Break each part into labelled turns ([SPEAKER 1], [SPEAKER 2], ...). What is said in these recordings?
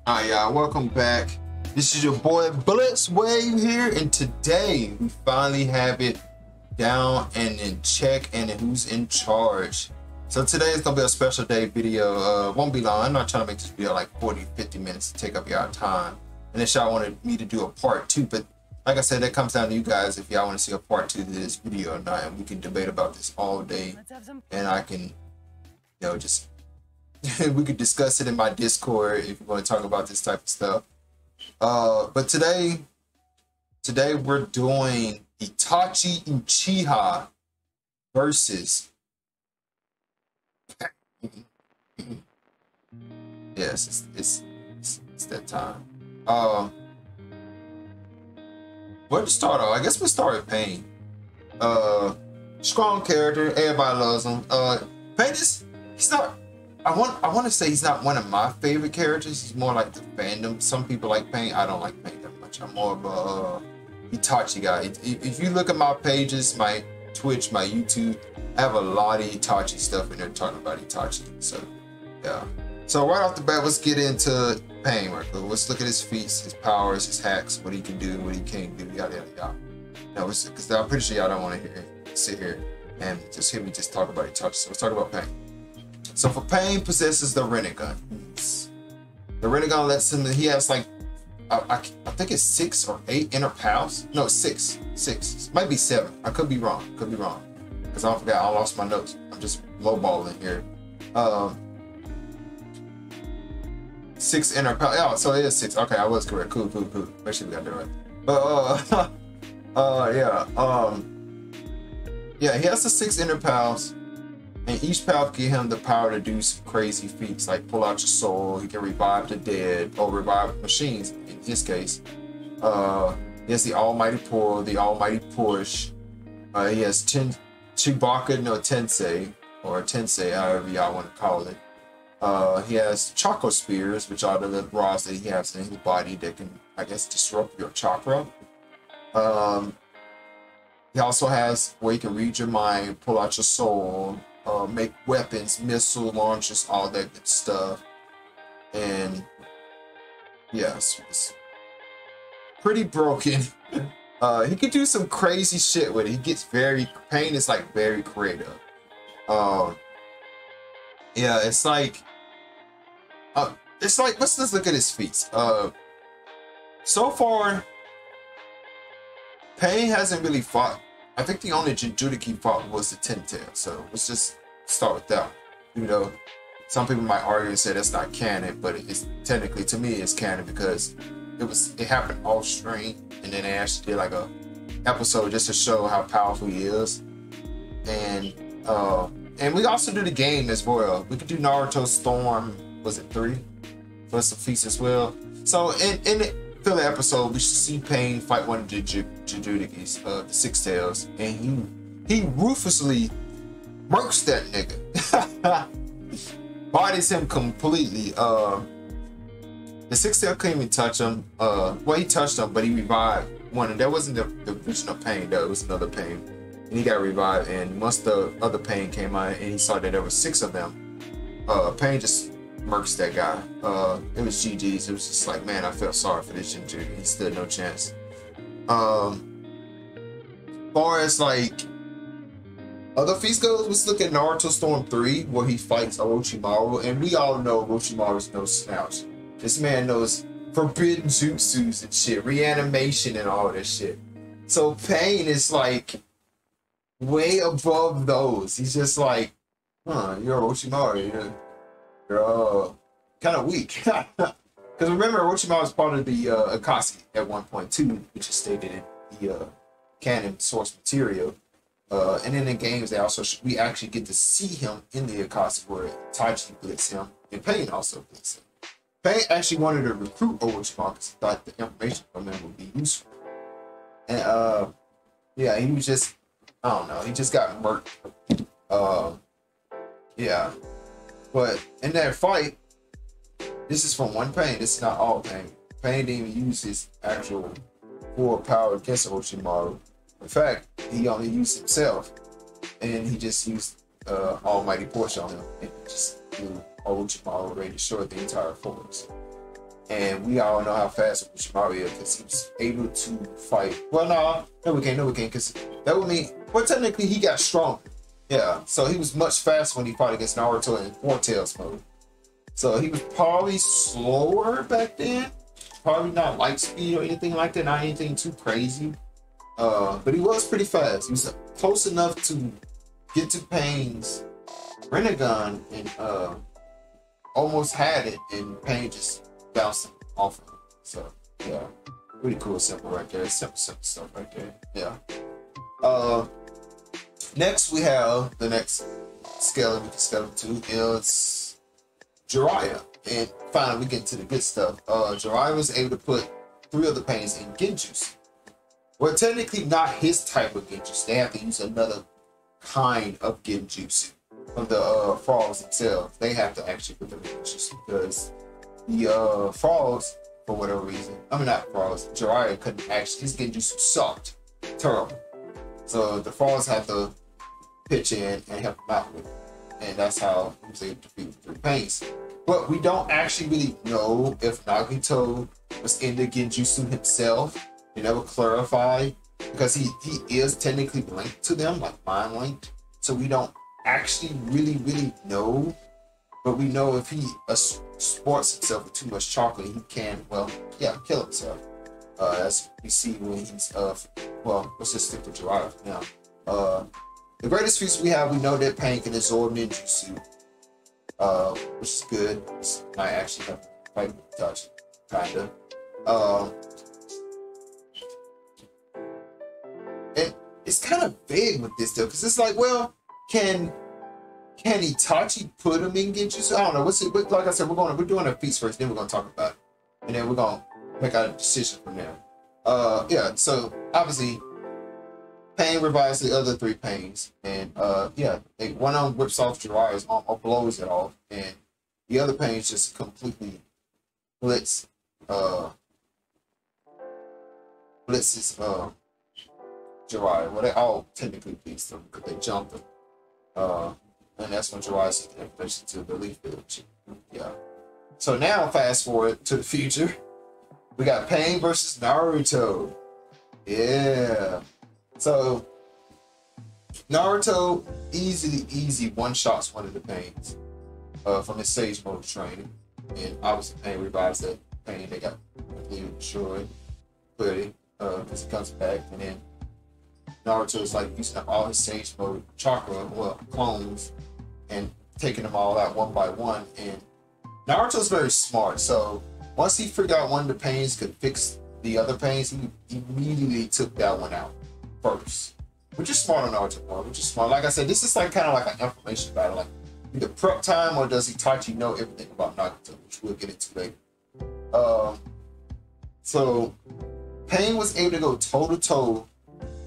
[SPEAKER 1] Alright, y'all, welcome back. This is your boy Blitzwave here, and today we finally have it down and in check and who's in charge. So today is gonna be a special day video. Won't be long. I'm not trying to make this video like 40-50 minutes to take up y'all time. Unless y'all wanted me to do a part 2, but like I said, that comes down to you guys if y'all want to see a part 2 to this video or not, and we can debate about this all day. And I can, just we could discuss it in my Discord if you want to talk about this type of stuff. But today we're doing Itachi Uchiha versus yes, it's that time. Where to start off? I guess we'll start with Pain. Strong character, everybody loves him. Pain is, he's not, I want to say he's not one of my favorite characters. He's more like the fandom. Some people like Pain. I don't like Pain that much. I'm more of a Itachi guy. If you look at my pages, my Twitch, my YouTube, I have a lot of Itachi stuff in there talking about Itachi. So yeah. So right off the bat, let's get into Pain. Right? Let's look at his feats, his powers, his hacks, what he can do, what he can't do, yada yada yada. No, because I'm pretty sure y'all don't want to sit here and just hear me just talk about Itachi. So let's talk about Pain. So for Pain possesses the Rinnegan. The Rinnegan lets him, he has like, I think it's 6 or 8 inner powers. No, 6. Might be 7. I could be wrong. Because I forgot, I lost my notes. I'm just lowballing here. 6 inner powers. Oh, so it is 6. Okay, I was correct. Cool. Make sure we got that right. But yeah, he has the 6 inner powers. And each power give him the power to do some crazy feats, like pull out your soul. He can revive the dead or revive machines. In his case, he has the Almighty Pull, the Almighty Push. He has Chewbacca no Tensei, or Tensei, however y'all want to call it. He has Chakra Spears, which are the rods that he has in his body that can, I guess, disrupt your chakra. He also has where you can read your mind, pull out your soul. Make weapons, missile launchers, all that good stuff. And yes, it's pretty broken. He could do some crazy shit with it. He gets Pain is like very creative. Yeah, it's like let's look at his feats. So far Pain hasn't really fought. I think the only Jujutsu he fought was the Ten Tail, so let's just start with that. You know, some people might argue and say that's not canon, but it's technically, to me, it's canon because it happened off stream, and then they actually did like a episode just to show how powerful he is. And we also do the game as well. We could do Naruto Storm, was it 3? For some feats as well. So in the filler episode, we should see Pain fight one of the Jujutsu, the Six Tails, and he ruthlessly murks that nigga. Bodies him completely. The Six Tail couldn't even touch him. Well, he touched him, but he revived one, and that wasn't the original Pain, though. It was another Pain, and he got revived. And once the other Pain came out, and he saw that there were 6 of them, Pain just murks that guy. It was GG's. It was just like, man, I felt sorry for this Jinju. He stood no chance. Far as like other feats goes, let's look at Naruto Storm 3, where he fights Orochimaru, and we all know Orochimaru's no slouch. This man knows forbidden jutsus and shit, reanimation and all this shit. So Pain is like way above those. He's just like, you're Orochimaru, you're kind of weak. Because remember, Orochimaru was part of the Akatsuki at one point too, which is stated in the canon source material. And in the games, we actually get to see him in the Akatsuki where Itachi blitz him, and Pain also blitz him. Pain actually wanted to recruit Orochimaru because he thought the information from him would be useful. And yeah, he was just, I don't know, he just got murked. Yeah. But in that fight, this is from one Pain. This is not all Pain. Pain didn't even use his actual full power against Orochimaru. In fact, he only used himself, and he just used Almighty Push on him, and just blew Orochimaru already destroyed the entire force. And we all know how fast Orochimaru is because he was able to fight. Well, no, we can't, because that would mean, well, technically he got stronger. Yeah, so he was much faster when he fought against Naruto in Four Tails mode. So he was probably slower back then. Probably not light speed or anything like that, not anything too crazy. But he was pretty fast. He was close enough to get to Pain's Rinnegan and almost had it, and Pain just bouncing off of him. So yeah, pretty cool, simple right there. Simple stuff right there. Yeah. Next we have the next skeleton we can skeleton to is Jiraiya. And finally we get into the good stuff. Jiraiya was able to put 3 of the Pains in Genjutsu. Well, technically not his type of Genjutsu. They have to use another kind of Genjutsu from the frogs themselves. They have to actually put them in Genjutsu because the frogs, for whatever reason, I mean not frogs, Jiraiya couldn't actually, his Genjutsu sucked. Terrible. So the frogs have to pitch in and help him out with it. And that's how he was able to defeat the 3 Pains. But we don't actually really know if Nagito was in the Genjutsu himself. They never clarify because he is technically linked to them, like mind linked. So we don't actually really know. But we know if he sports himself with too much chocolate, he can, well, yeah, kill himself. As we see when he's, well, let's just stick to Jiraiya for now. The greatest feats we have, we know that Pain can absorb ninjutsu, which is good. This might actually have to fight with Itachi, kinda. And it's kind of big with this though, because it's like, well, can Itachi put him in Genjutsu? I don't know. What's it? But like I said, we're doing our feats first, then we're gonna talk about it, and then we're gonna make our decision from there. Yeah. So obviously, Pain revives the other 3 Pains, and yeah, one of them whips off Jiraiya's arm or blows it off, and the other Pains just completely blitzes Jiraiya. Well, they all technically beats them because they jumped him. And that's when Jiraiya sent the information to the Leaf Village. Yeah. So now, fast forward to the future, we got Pain versus Naruto. Yeah. So Naruto easy one-shots one of the Pains from his Sage Mode training, and obviously Pain revives that Pain. They got completely destroyed clearly because he comes back, and then Naruto is like using up all his Sage Mode chakra, well, clones, and taking them all out one by one. And Naruto's very smart, so once he figured out one of the Pains could fix the other Pains, he immediately took that one out first. Which is smart on Naruto part, which is smart. Like I said, this is like kind of like an information battle. Like either prep time or does Itachi know everything about Nagito, which we'll get into later. So Pain was able to go toe-to-toe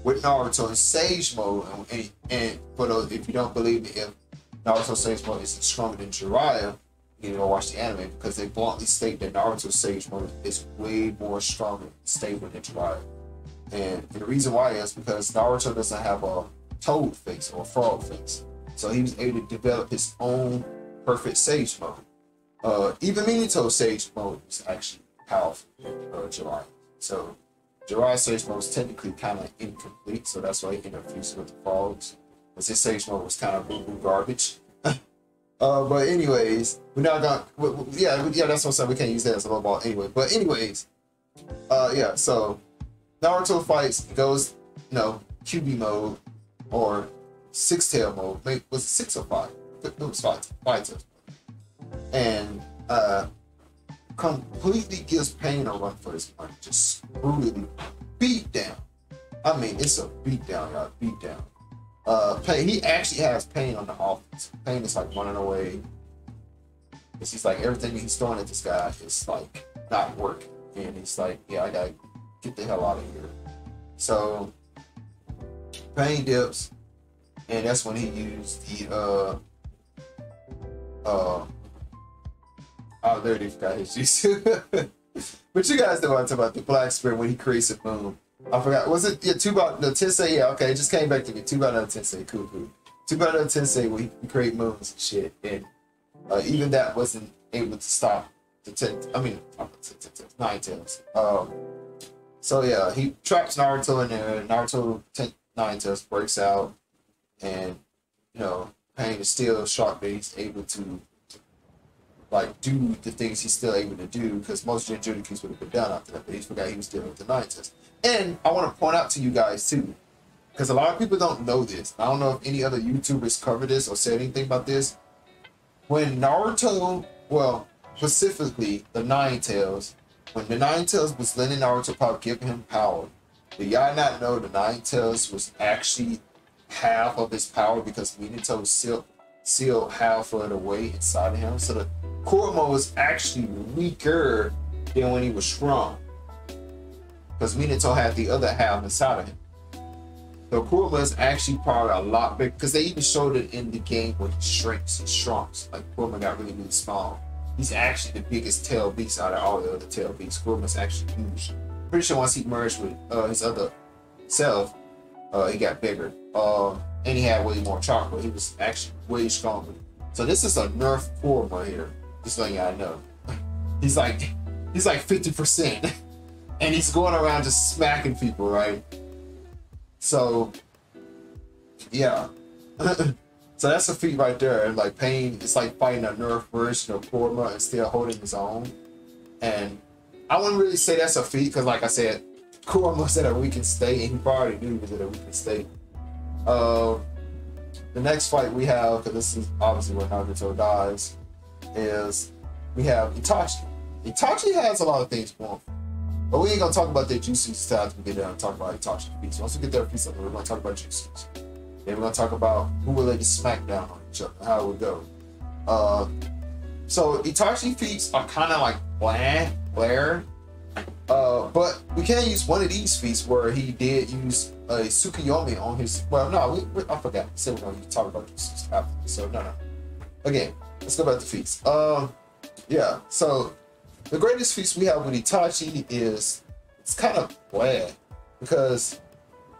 [SPEAKER 1] with Naruto in Sage Mode, and for those, if you don't believe me, if Naruto Sage Mode isn't stronger than Jiraiya, you need to go watch the anime because they bluntly state that Naruto's Sage Mode is way more stronger and stable than Jiraiya. And the reason why is because Naruto doesn't have a toad face or a frog face. So he was able to develop his own perfect Sage Mode. Even Minato's Sage Mode is actually powerful than Jiraiya. So Jiraiya's Sage Mode was technically kind of incomplete, so that's why he interfused with the frogs. Because his Sage Mode was kind of boo-boo garbage. But anyways, we're not gonna, yeah, that's what I'm saying, we can't use that as a low ball anyway. But anyways, yeah, so Naruto fights, goes, QB mode or 6-tail mode. Maybe, was it 6 or 5? It was 5 tails. And completely gives Pain a run for his money. Just brutally beat down. I mean, it's a beat down, y'all. Beat down. Pain, he actually has Pain on the offense. Pain is like running away. Because he's like, everything he's throwing at this guy is like not working. And he's like, yeah, I gotta get the hell out of here. So Pain dips, and that's when he used the oh, there he forgot his jutsu. But you guys know what I'm talking about, the Black Spirit when he creates a moon. I forgot, was it, yeah, no, Tensei, yeah, okay, it just came back to me. 2 by no Tensei, cool. 2 by no Tensei where he can create moons and shit, and even that wasn't able to stop Nine Tails. So yeah, he traps Naruto in there. Naruto Nine Tails breaks out, and you know, Pain is still shocked that he's able to like do the things he's still able to do, because most Jinchurikis would have been done after that, but he forgot he was dealing with the Nine Tails. And I want to point out to you guys too, because a lot of people don't know this. I don't know if any other YouTubers covered this or said anything about this. When Naruto, well, specifically the Nine Tails, when the Nine Tails was letting Naruto power, giving him power, did y'all not know the Nine Tails was actually half of his power, because Minato sealed half of it away inside of him? So the Kurama was actually weaker than when he was strong, because Minato had the other half inside of him. So Kurama is actually probably a lot bigger, because they even showed it in the game when he shrinks and shrunks. Like Kurama got really, really small. He's actually the biggest tail beast out of all the other tail beasts. Kurama's actually huge. Pretty sure once he merged with his other self, he got bigger. And he had way more chakra. He was actually way stronger. So this is a nerf Kurama here. Just letting y'all know. He's like 50%. And he's going around just smacking people, right? So yeah. So that's a feat right there. Like Pain, it's like fighting a nerf version of Kurama and still holding his own. And I wouldn't really say that's a feat, because like I said, Kurama was at a weakened state, and he probably knew he was at a weakened state. The next fight we have, because this is obviously where Naruto dies, is we have Itachi. Itachi has a lot of things going for him, but we ain't gonna talk about their juices until after we get there and talk about Itachi feats. Once we get their feats up, we're gonna talk about juices. Then we're gonna talk about who will lay the smackdown on each other, how it would go. So Itachi feats are kind of like bland, but we can use one of these feats where he did use a Tsukuyomi on his. Well, no, I forgot. We said we're going to talk about this after. So no. Again, let's go back to feats. Yeah. So the greatest feats we have with Itachi is, it's kind of bland, because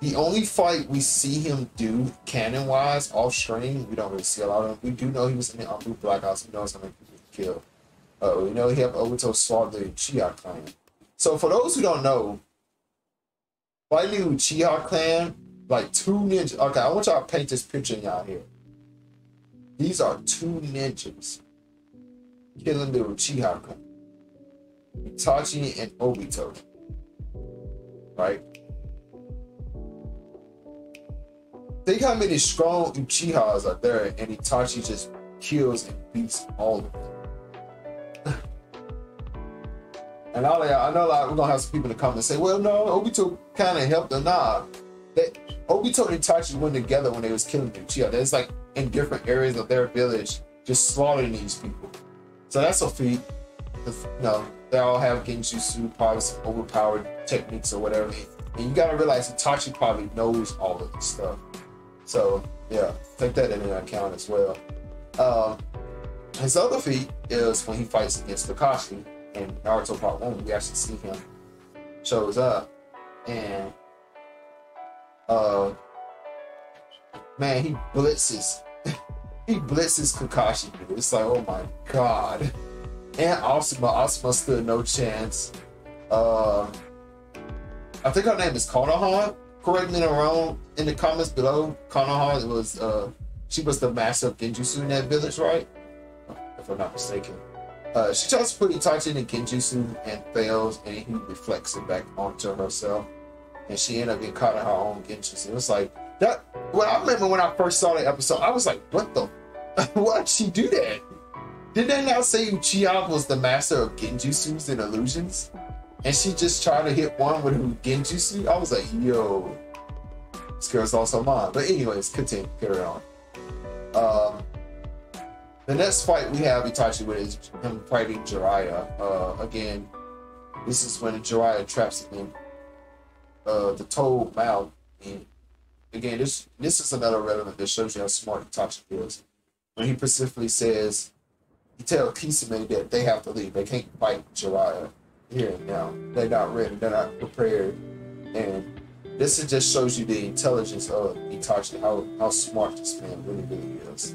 [SPEAKER 1] the only fight we see him do canon wise off screen, we don't really see a lot of him. We do know he was in the Blue Black Ops. We know how many people he killed. We know he have Obito swallowed the Uchiha clan. So for those who don't know, fighting the Uchiha clan, like two ninjas. Okay, I want y'all to paint this picture in y'all here. These are two ninjas killing the Uchiha clan. Itachi and Obito. Right? Think how many strong Uchihas are there, and Itachi just kills and beats all of them. And all I know, like, we're gonna have some people in the comments say, well, no, Obito kind of helped or not. Obito and Itachi went together when they was killing the Uchiha. There's like in different areas of their village, just slaughtering these people. So that's a feat. You know, they all have genjutsu, probably some overpowered techniques or whatever. And you gotta realize Itachi probably knows all of this stuff. So yeah, take that into account as well. His other feat is when he fights against Kakashi. In Naruto Part 1, we actually see him shows up, and man, he blitzes Kakashi, dude. It's like, oh my god. And Asuma stood no chance. I think her name is Konoha. Correct me if I'm wrong in the comments below. Konoha was she was the master of genjutsu in that village, right? If I'm not mistaken. She tries to put Itachi in the genjutsu and fails, and he reflects it back onto herself, and she ended up getting caught in her own genjutsu. It was like that. Well, I remember when I first saw that episode, I was like, "What the? Why'd she do that? Did they not say Uchiha was the master of genjutsus and illusions, and she just tried to hit one with her genjutsu?" I was like, "Yo, this girl's also mine." But anyways, continue, carry on. The next fight we have Itachi with is him fighting Jiraiya. Again, this is when Jiraiya traps him in the Toad Mouth. And again, this is another relevant that shows you how smart Itachi is. When he specifically says, he tells Kisame that they have to leave. They can't fight Jiraiya here and now. They're not ready. They're not prepared. And this just shows you the intelligence of Itachi, how smart this man really, really is.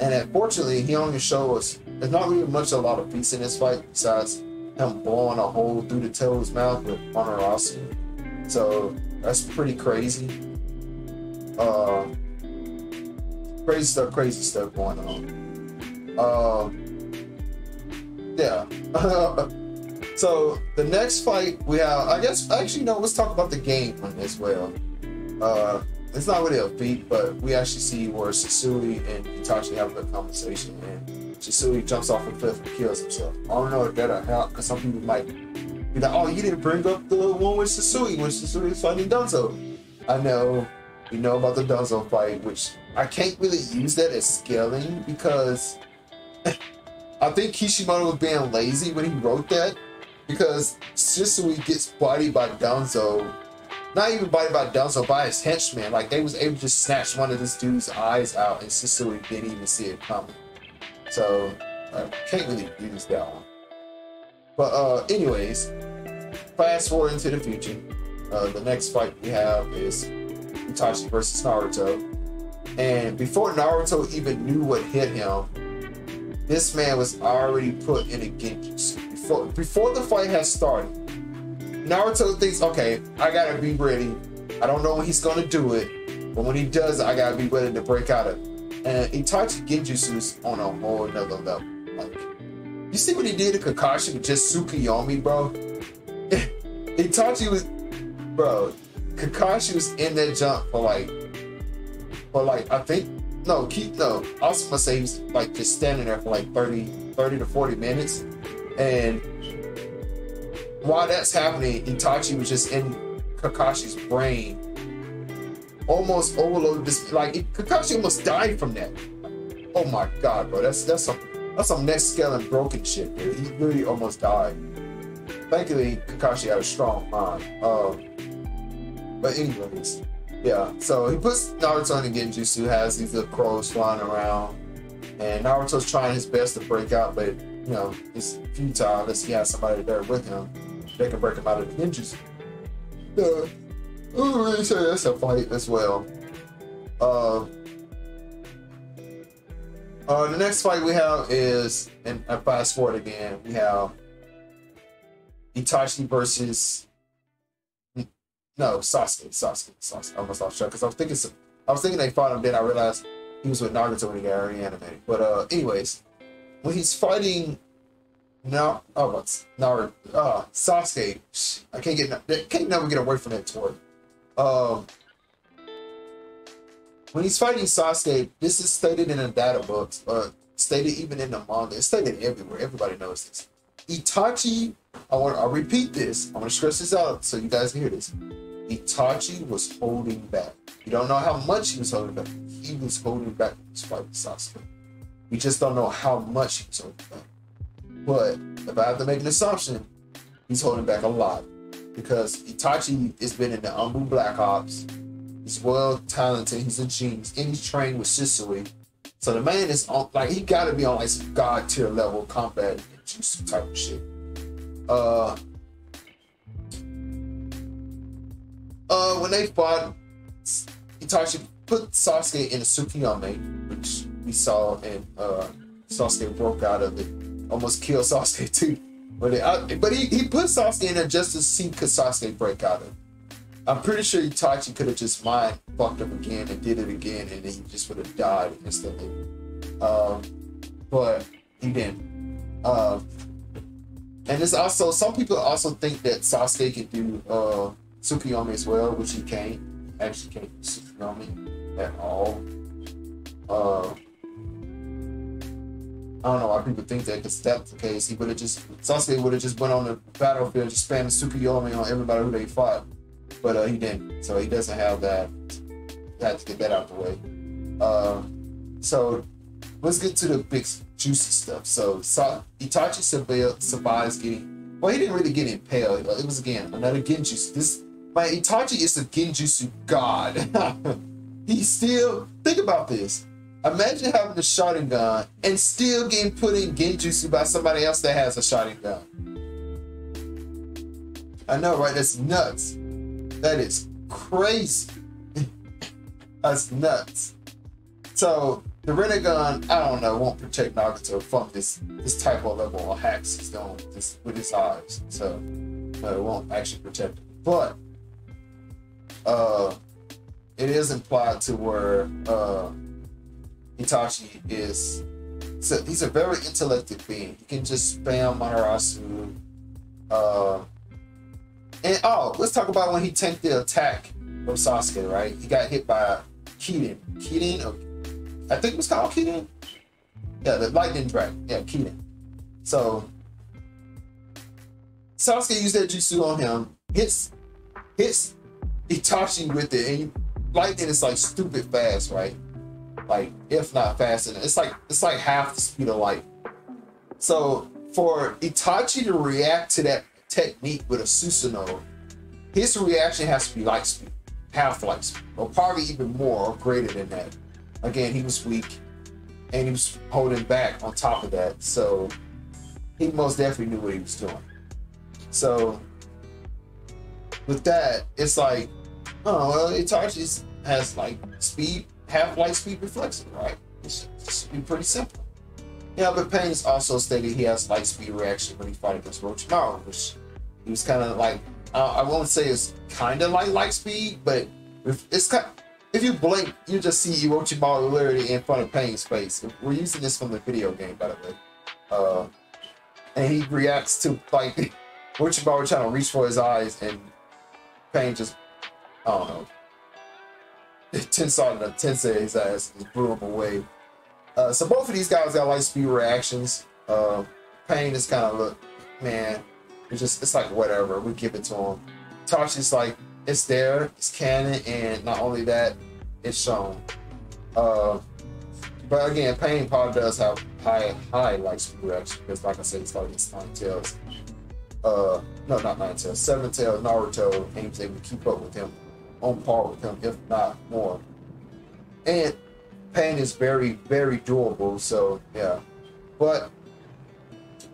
[SPEAKER 1] And unfortunately, he only shows us there's not really much a lot of peace in this fight besides him blowing a hole through the tail's mouth with Honorosu. So that's pretty crazy. Crazy stuff going on. Yeah. So the next fight we have, I guess, actually, no, let's talk about the game one as well. It's not really a beat, but we actually see where Shisui and Itachi have a good conversation, and Shisui jumps off a cliff and kills himself. I don't know if that'll help, because some people might be like, oh, you didn't bring up the one with Shisui when Shisui is fighting Danzo. I know, you know about the Danzo fight, which I can't really use that as scaling, because I think Kishimoto was being lazy when he wrote that, because Shisui gets bodied by Danzo. Not even bodied by Danzo, by his henchman. Like, they was able to just snatch one of this dude's eyes out, and Shisui didn't even see it coming. So, I can't really use that one. But, anyways, fast forward into the future. The next fight we have is Itachi versus Naruto. And before Naruto even knew what hit him, this man was already put in a genjutsu. Before the fight has started, Naruto thinks, okay, I gotta be ready. I don't know when he's gonna do it, but when he does, I gotta be ready to break out of it. And Itachi genjutsu is on a whole nother level. Like, you see what he did to Kakashi with just Tsukuyomi, bro? Itachi was, bro, Kakashi was in that jump for like, I think, I was gonna say he was like just standing there for like 30 to 40 minutes. And while that's happening, Itachi was just in Kakashi's brain, almost overloaded this. Like, Kakashi almost died from that. Oh my god, bro, that's some next scale and broken shit, dude. He really almost died. Thankfully, Kakashi had a strong mind. But anyways, yeah. So he puts Naruto in the genjutsu, has these little crows flying around, and Naruto's trying his best to break out, but you know, it's futile unless he has somebody there with him. They can break him out of the ninjas. I would really say that's a fight as well. The next fight we have is, and I fast forward again, we have Itachi versus Sasuke. I almost lost track because I was thinking they fought him, then I realized he was with Naruto when he got reanimated. But anyways, when he's fighting Sasuke, I can't never get away from that toy. When he's fighting Sasuke, this is stated in the data books, stated even in the manga. It's stated everywhere. Everybody knows this. Itachi, I'll repeat this. I want to stress this out so you guys can hear this. Itachi was holding back. You don't know how much he was holding back. He was holding back his fight with Sasuke. We just don't know how much he was holding back. But if I have to make an assumption, he's holding back a lot. Because Itachi has been in the Umbu Black Ops. He's well talented. He's a genius. And he's trained with Shisui. So the man is on, like, he gotta be on like some god tier level combat jutsu type of shit. When they fought, Itachi put Sasuke in a Tsukuyomi, which we saw, and Sasuke broke out of it. Almost killed Sasuke too. But he put Sasuke in there just to see could Sasuke break out of it. I'm pretty sure Itachi could have just mind fucked up again and did it again, and then he just would have died instantly. But he didn't. And it's also, some people also think that Sasuke can do Tsukuyomi as well, which he can't. Actually can't do Tsukuyomi at all. I don't know why people think that, because that's the case. Sasuke would have just went on the battlefield, just spamming Tsukuyomi on everybody who they fought. But he didn't, so he doesn't have that. You have to get that out the way. So let's get to the big juicy stuff. So Itachi survives getting, well, he didn't really get impaled. It was, again, another genjutsu. Itachi is a genjutsu god. He still, think about this. Imagine having a Sharingan and still getting put in genjutsu by somebody else that has a Sharingan. I know, right? That's nuts. That is crazy. That's nuts. So the Rinnegan, I don't know, won't protect Nagato from this type of level of hacks he's doing with his eyes. So no, it won't actually protect him. But it is implied to where Itachi is. So he's a very intellectual being. He can just spam Manarasu. And let's talk about when he tanked the attack from Sasuke, right? He got hit by Kiden. I think it was called Kiden. Yeah, the lightning dragon. Yeah, Kiden. So Sasuke used that jutsu on him, hits Itachi with it, and lightning is like stupid fast, right? Like, if not faster, it's like half the speed of light. So for Itachi to react to that technique with a Susanoo, his reaction has to be light speed, half light speed, or probably even more or greater than that. Again, he was weak and he was holding back on top of that, so he most definitely knew what he was doing. So with that, it's like, oh well, Itachi has like speed, half light speed reflection, right? It's just be pretty simple. Yeah, but Pain's also stated he has light speed reaction when he fight against Orochimaru, which he was kind of like, I won't say it's kind of like light speed, but if you blink, you just see Orochimaru literally in front of Pain's face. We're using this from the video game, by the way. And he reacts to like Orochimaru trying to reach for his eyes, and Pain just, I don't know, Tensei his ass and blew him away. So both of these guys got light speed reactions. Pain is kind of, look, man, it's like whatever, we give it to him. Itachi's like, it's there, it's canon, and not only that, it's shown. But again, Pain probably does have high light speed reaction, because like I said, it's like it's Nine Tails. No, not Nine Tails, Seven Tails, Naruto, and he was able to keep up with him, on par with him, if not more. And Pain is very, very durable, so yeah. But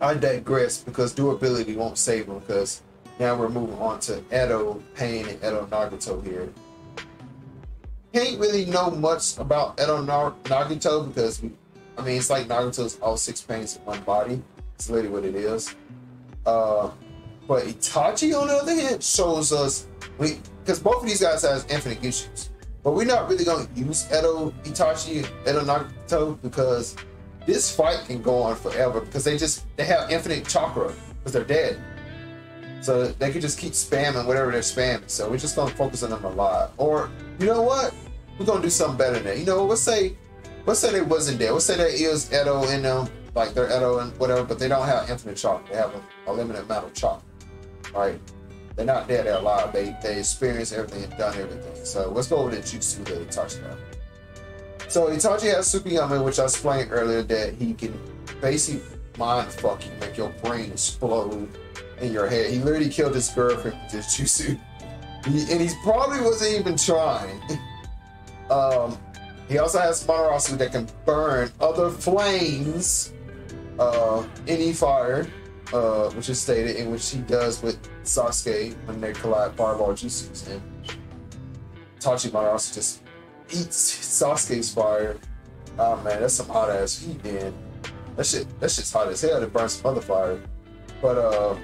[SPEAKER 1] I digress, because durability won't save him, because now we're moving on to Edo Pain and Edo Nagato here. Can't really know much about Edo Nagato, because it's like Nagato's all 6 pains in one body. It's literally what it is. But Itachi, on the other hand, shows us, because both of these guys have infinite issues. But we're not really going to use Edo Nagato, because this fight can go on forever, because they have infinite chakra, because they're dead. So they can just keep spamming whatever they're spamming. So we're just going to focus on them a lot. Or, you know what? We're going to do something better than that. You know, let's say they wasn't dead. Let's say there is Edo in them, like they're Edo and whatever, but they don't have infinite chakra. They have a limited amount of chakra, right? They're not dead, they're alive. They experience everything and done everything. So let's go over the jutsu that Itachi got. So Itachi has Super Yamen, which I explained earlier, that he can basically mind fuck you, make your brain explode in your head. He literally killed his girlfriend with this jutsu. And he probably wasn't even trying. He also has Manarasu that can burn other flames, any fire, which is stated, in which he does with Sasuke when they collide fireball jutsus, and Itachi Manarasu just eats Sasuke's fire. Oh man, that's some hot ass heat, man. That shit's hot as hell. It burns some other fire. But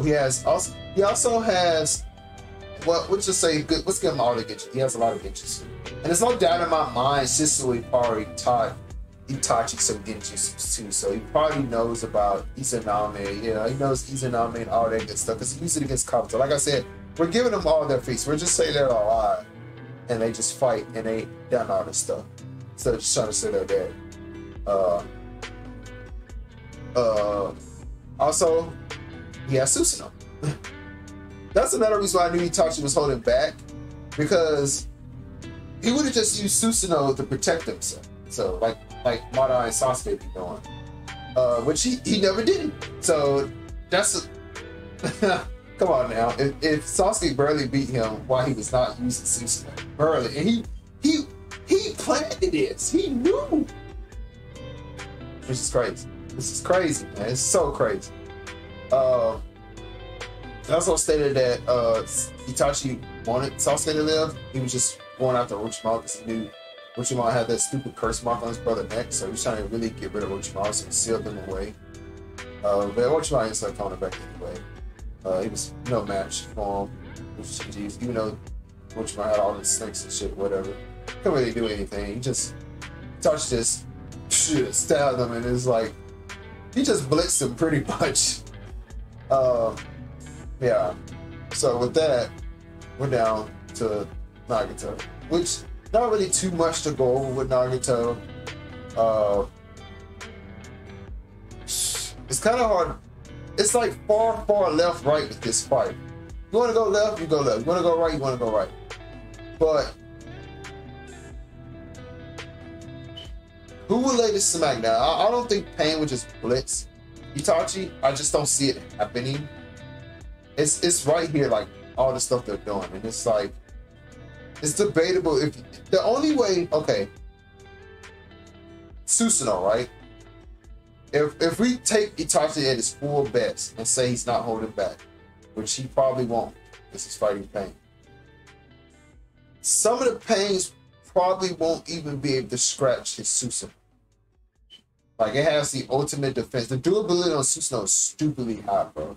[SPEAKER 1] he also has, well, let's just say, let's give him all the Genjutsu. He has a lot of Genjutsu. And there's no doubt in my mind, Sicily probably taught Itachi some Genjutsu too. So he probably knows about Izanami. You know, he knows Izanami and all that good stuff, because he used it against Kabuto. Like I said, we're giving them all their feats. We're just saying they're alive, and they just fight, and they done all this stuff. So just trying to say they're dead. Also, he has Susanoo. That's another reason why I knew Itachi was holding back, because he would have just used Susanoo to protect himself. So like Madara and Sasuke be doing, which he never did. So that's come on now. If Sasuke barely beat him while he was not using Susanoo, barely, and he planted this, he knew. Which is crazy. This is crazy, man. It's so crazy. It also stated that Itachi wanted Sasuke to live. He was just going after Orochimaru because he knew Orochimaru had that stupid curse mark on his brother's neck, so he's trying to really get rid of Orochimaru, so he sealed him away. But Orochimaru ended up coming back anyway. He was no match for him, even though Orochimaru had all the snakes and shit, whatever. Couldn't really do anything. He just touched this, stabbed him, and it's like he just blitzed him pretty much. Yeah. So with that, we're down to Nagato, which not really too much to go over with Nagato. It's kind of hard. It's like far left, right with this fight. You want to go left, you go left. You want to go right, you want to go right. But who would lay this smack down? I don't think Pain would just blitz Itachi. I just don't see it happening. It's right here, like all the stuff they're doing, and it's like it's debatable. If the only way, okay, Susanoo, right? If we take Itachi at his full best and say he's not holding back, which he probably won't, because he's fighting Pain. Some of the Pains probably won't even be able to scratch his Susanoo. Like, it has the ultimate defense. The durability on Susanoo is stupidly high, bro.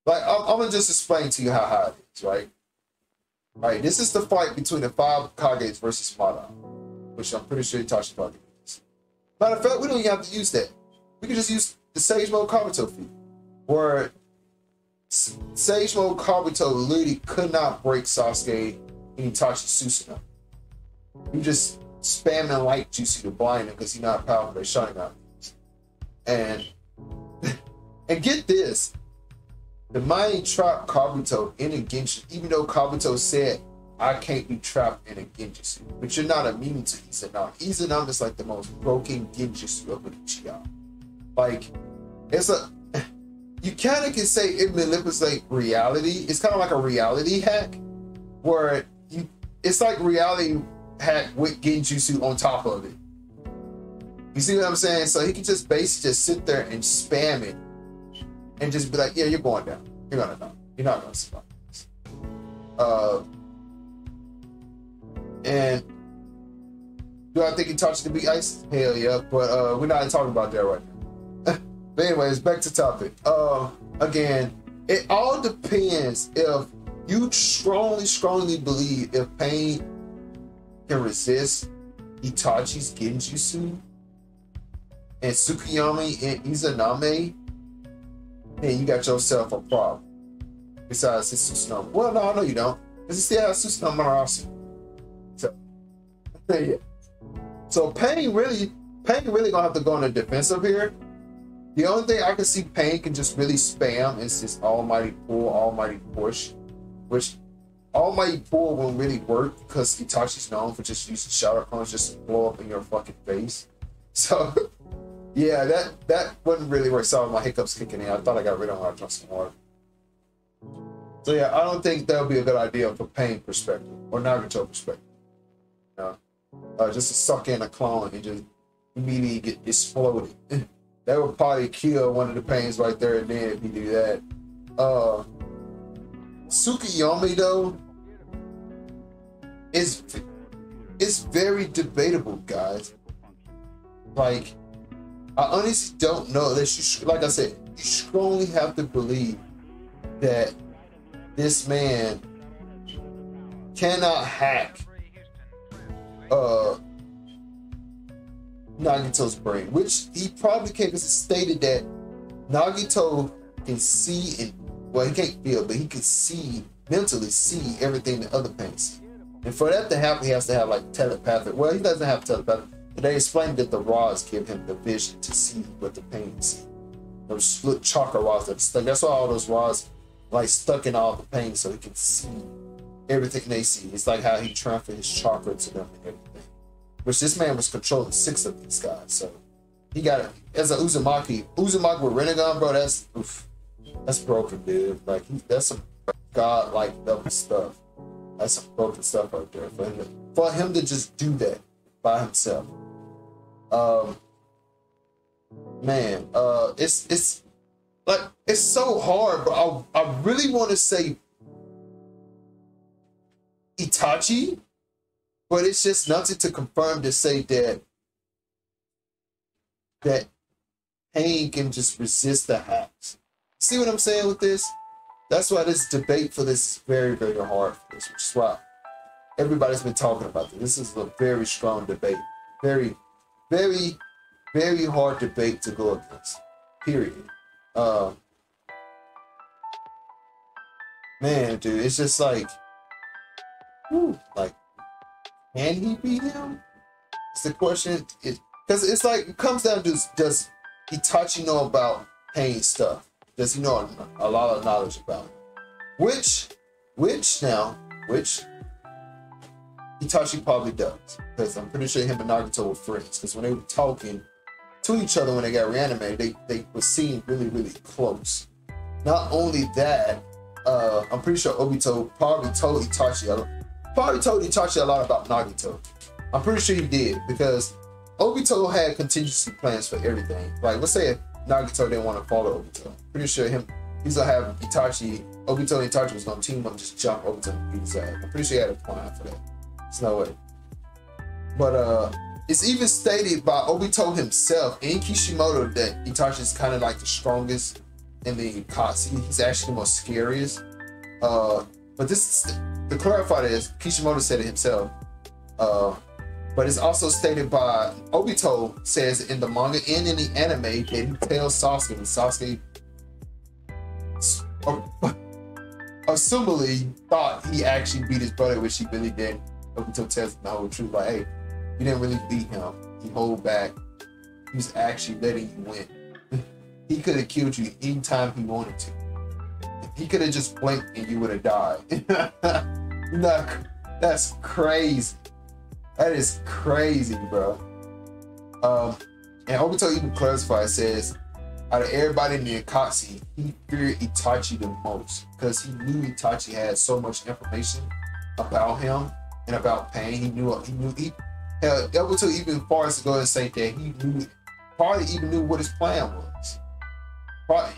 [SPEAKER 1] Like, I'm gonna just explain to you how high it is, right? Right, this is the fight between the 5 Kages versus Madara, which I'm pretty sure Itachi probably is. Matter of fact, we don't even have to use that. We can just use the Sage Mode Kabuto feat, where Sage Mode Kabuto literally could not break Sasuke and Itachi's Susanoo. You just spamming light juicy to blind him because he's not powerful at Sharingan. And get this, the mind trapped Kabuto in a Genshin, even though Kabuto said, I can't be trapped in a Genjutsu, but you're not immune to Izanami. Izanami is like the most broken Genjutsu of the Uchiha. Like, it's a, you kind of can say it manipulates reality. It's kind of like a reality hack, where it's like reality hack with Genjutsu on top of it. You see what I'm saying? So he can just basically just sit there and spam it and just be like, yeah, you're going down. You're gonna die. You're not gonna survive this. And do I think Itachi to be ice? Hell yeah, but we're not talking about that right now. But anyways, back to topic. Again, it all depends if you strongly believe if Pain can resist Itachi's Genjutsu and Tsukuyomi and Izanami, then you got yourself a problem. Besides his Susanoo. Well, no, I know you don't. Because he still has Susanoo Marasu. So, yeah. So Pain really gonna have to go on the defensive here. The only thing I can see Pain can just really spam is his Almighty Pull, Almighty Push, which Almighty Pull won't really work because Itachi's known for just using shadow clones just to blow up in your fucking face. So yeah, that wouldn't really work. Sorry, my hiccups kicking in. I thought I got rid of them when I drank some water. So yeah, I don't think that would be a good idea from Pain perspective or Naruto perspective. You know? Just to suck in a clone and just immediately get exploded. That would probably kill one of the Pains right there and then if you do that. Tsukuyomi though is very debatable, guys. Like, I honestly don't know unless you, like I said, you strongly have to believe that this man cannot hack Nagito's brain, which he probably can't, because it stated that Nagito can see and, well, he can't feel, but he can see, mentally see everything the other Pains see. And for that to happen, he has to have like telepathic, well, he doesn't have telepathic, but they explained that the rods give him the vision to see what the Pains see. Those split chakra rods that are stuck, that's why all those rods like stuck in all the Pains, so he can see everything they see. It's like how he transferred his chakra to them and everything. Which this man was controlling 6 of these guys, so he got it as a Uzumaki with Rinnegan, bro. That's broken, dude. Like that's some god-like level stuff. That's some broken stuff right there for him to just do that by himself. Man, it's like it's so hard, but I really want to say Itachi. But it's just nothing to confirm to say that Pain can just resist the hacks. See what I'm saying with this? That's why this debate for this is very, very hard for this, which is why everybody's been talking about this. This is a very strong debate. Very, very, very hard debate to go against. Period. Man, dude, it's just like, whew, like, can he beat him? It's the question. Because it's like, it comes down to, does Itachi know about Pain stuff? Does he know a lot of knowledge about it? Which Itachi probably does. Because I'm pretty sure him and Nagato were friends. Because when they were talking to each other when they got reanimated, they were seen really, really close. Not only that, I'm pretty sure Obito probably told Itachi a lot about Nagato. I'm pretty sure he did, because Obito had contingency plans for everything. Like, let's say if Nagato didn't want to follow Obito, pretty sure he's gonna have Obito and Itachi was gonna team up, just jump Obito and beat his ass. I'm pretty sure he had a plan for that. There's no way. But it's even stated by Obito himself and Kishimoto that Itachi is kind of like the strongest in the Katsu. He's actually the most scariest. But this is, to clarify this, Kishimoto said it himself. But it's also stated by Obito says in the manga and in the anime that he tells Sasuke, and Sasuke assumably thought he actually beat his brother, which he really did. Obito tells him the whole truth, like, hey, you didn't really beat him. He hold back. He was actually letting you win. He could have killed you anytime he wanted to. He could have just blinked and you would have died. That's crazy. That is crazy, bro. And Obito even clarifies, says, out of everybody in the Akatsuki, he feared Itachi the most because he knew Itachi had so much information about him and about Pain. Obito even far as to go and say that he probably even knew what his plan was.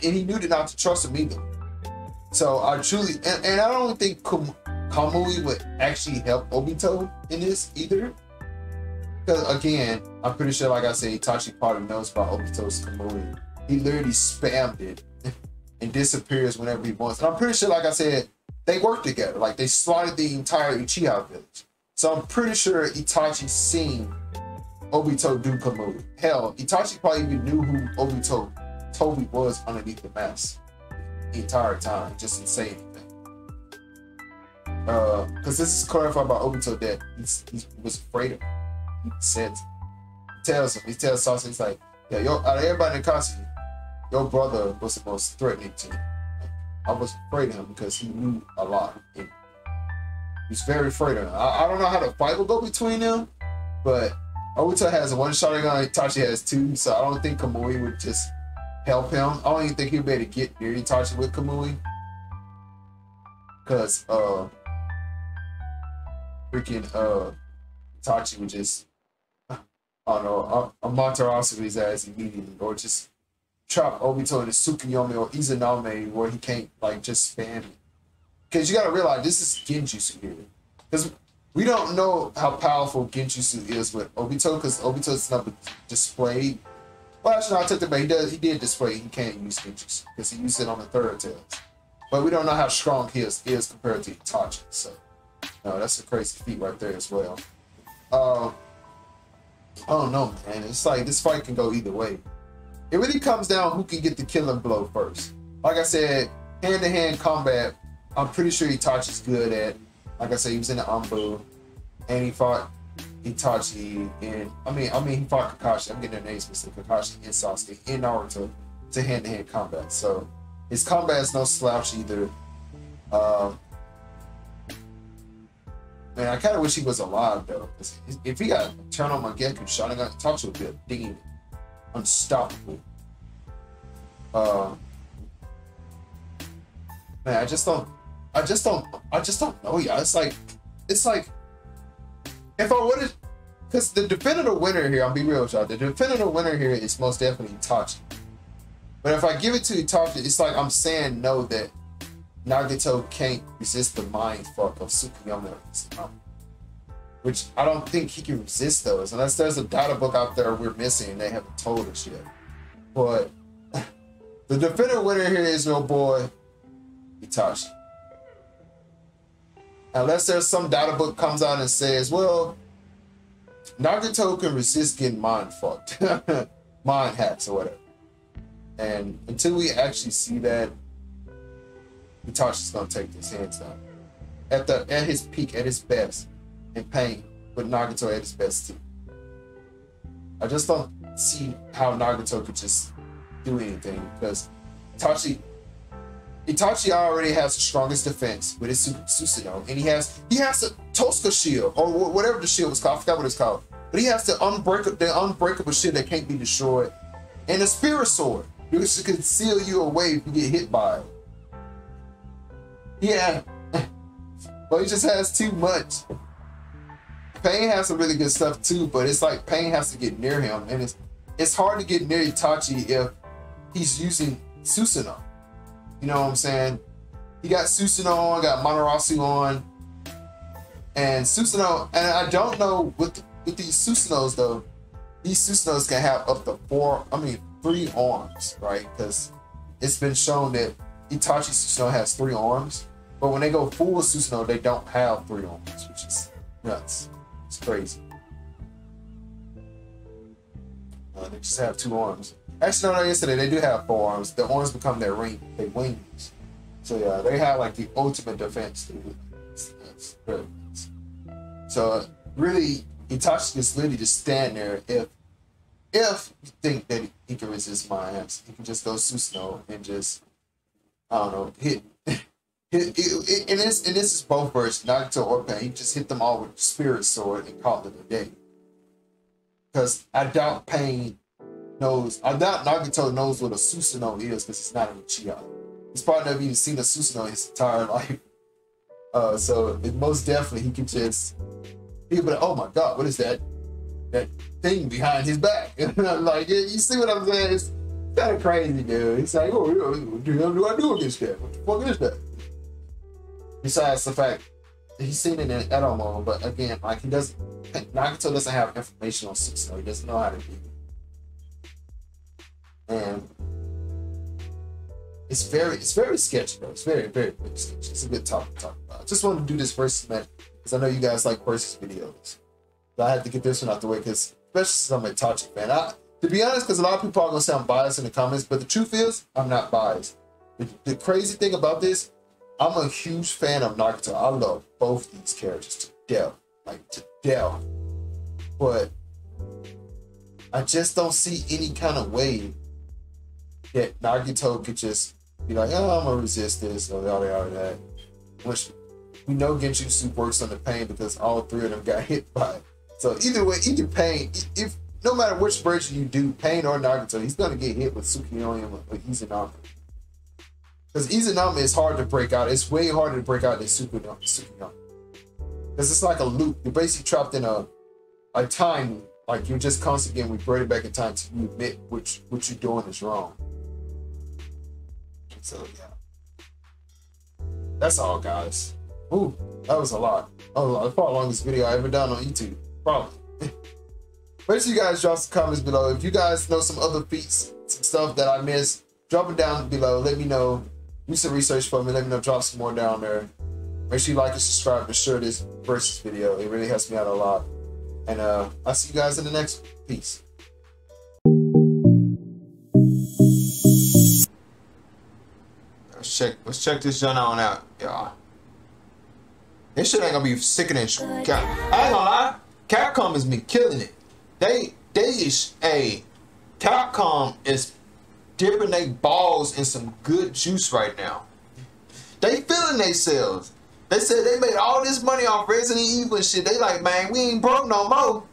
[SPEAKER 1] And he knew not to trust him either. So I truly, and I don't think Kamui would actually help Obito in this either. Because again, I'm pretty sure, like I said, Itachi probably knows about Obito's Kamui. He literally spammed it and disappears whenever he wants. And I'm pretty sure, like I said, they work together. Like, they slaughtered the entire Uchiha village. So I'm pretty sure Itachi seen Obito do Kamui. Hell, Itachi probably even knew who Obito Toby was underneath the mask the entire time, just didn't say anything. Because this is clarified by Obito that he was afraid of him. He tells Sasuke, he's like, yeah, out of everybody in Katsuki, your brother was the most threatening to me. I was afraid of him because he knew a lot. He was very afraid of him. I don't know how the fight will go between them, but Obito has one shot gun, Itachi has two, so I don't think Kamui would just help him. I don't even think he'd be able to get near Itachi with Kamui. Because Itachi would just, I don't know, Amaterasu his ass immediately, or just trap Obito in a Tsukuyomi or Izanami where he can't, like, just spam it. Because you gotta realize, this is Genjutsu here. Because we don't know how powerful Genjutsu is with Obito, because Obito's never displayed. Well, actually, no, I took the back. He did display he can't use Genjutsu, because he used it on the third tails. But we don't know how strong he is compared to Itachi. So, no, that's a crazy feat right there as well. I don't know, man. It's like this fight can go either way. It really comes down who can get the killing blow first. Like I said, hand-to-hand combat, I'm pretty sure Itachi's good at. Like I said, he was in the Anbu, and he fought Itachi, and I mean he fought Kakashi. I'm getting their names mixed up. Kakashi and Sasuke in Naruto to hand-to-hand combat. So his combat is no slouch either. Man, I kind of wish he was alive though. If he got turned on Mangekyou Sharingan, Itachi would be a demon, unstoppable. Man, I just don't know, y'all. It's like if I would have, because the definitive winner here, I'll be real with y'all. The definitive winner here is most definitely Itachi. But if I give it to Itachi, it's like I'm saying no, that Nagato can't resist the mind fuck of Tsukuyomi. which I don't think he can resist those unless there's a data book out there we're missing and they haven't told us yet. But the definitive winner here is your boy Itachi. Unless there's some data book comes out and says, well, Naruto can resist getting mind fucked, mind hacks or whatever. And until we actually see that, Itachi's gonna take this hands down. At his peak, at his best, in pain, but Naruto at his best too. I just don't see how Naruto could just do anything because Itachi already has the strongest defense with his Susanoo, and he has a Tosca shield or whatever the shield was called. I forgot what it's called, but he has the unbreakable shield that can't be destroyed, and a spirit sword which can seal you away if you get hit by it. Yeah, but he just has too much. Pain has some really good stuff too, but it's like Pain has to get near him, and it's hard to get near Itachi if he's using Susanoo. You know what I'm saying? He got Susanoo on, got Monarasu on, and Susanoo. And I don't know with these Susanoo's though. These Susanoo's can have up to 3 arms, right? Because it's been shown that Itachi Susanoo has 3 arms, but when they go full Susanoo, they don't have 3 arms, which is nuts. It's crazy. They just have 2 arms. Actually, no, yesterday they do have 4 arms. The arms become their wings. So yeah, they have like the ultimate defense. That's really nice. So really, Itachi just literally just stand there. If you think that he can resist my hands, he can just go Susanoo and just, I don't know, hit. And this is both versions, Naruto or Pain. He just hit them all with Spirit Sword and call it a day. Because I doubt Naruto knows what a Susanoo is because he's not an Uchiha. He's probably never even seen a Susanoo his entire life. So most definitely he be like, oh my god, what is that thing behind his back? Like, you see what I'm saying? It's kind of crazy, dude. He's like, oh, what do I do against that? What the fuck is that? Besides the fact he's seen it in Edomo, but again, like Naruto doesn't have information on Susanoo. He doesn't know how to do it. And it's very sketchy, though. It's very, very, very sketchy. It's a good topic to talk about. I just wanted to do this versus match because I know you guys like versus videos. But I had to get this one out the way because, especially since I'm a Itachi fan. To be honest, because a lot of people are going to say I'm biased in the comments, but the truth is, I'm not biased. The crazy thing about this, I'm a huge fan of Naruto. I love both these characters to death. Like, to death. But I just don't see any kind of way that Naruto could just be like, oh, I'm gonna resist this or that. Which we know Genjutsu works on the Pain because all 3 of them got hit by it. So either way, either Pain, if no matter which version you do, Pain or Naruto, he's gonna get hit with Tsukuyomi or Izanami. Because Izanami is hard to break out. It's way harder to break out than Tsukuyomi. Because it's like a loop. You're basically trapped in a time loop. Like you're just constantly getting reverted back in time to you admit what you're doing is wrong. So yeah. That's all, guys. Ooh, that was a lot. Oh, that's probably the longest video I ever done on YouTube. Probably. Make sure you guys drop some comments below. If you guys know some other feats, some stuff that I missed, drop it down below. Let me know. Do some research for me. Let me know. Drop some more down there. Make sure you like and subscribe and share this versus video. It really helps me out a lot. And I'll see you guys in the next one. Peace. Let's check this joint on out, y'all. This shit ain't gonna be sickening. I ain't gonna lie. Capcom has been killing it. Capcom is dipping their balls in some good juice right now. They feeling themselves. They said they made all this money off Resident Evil and shit. They like, man, we ain't broke no more.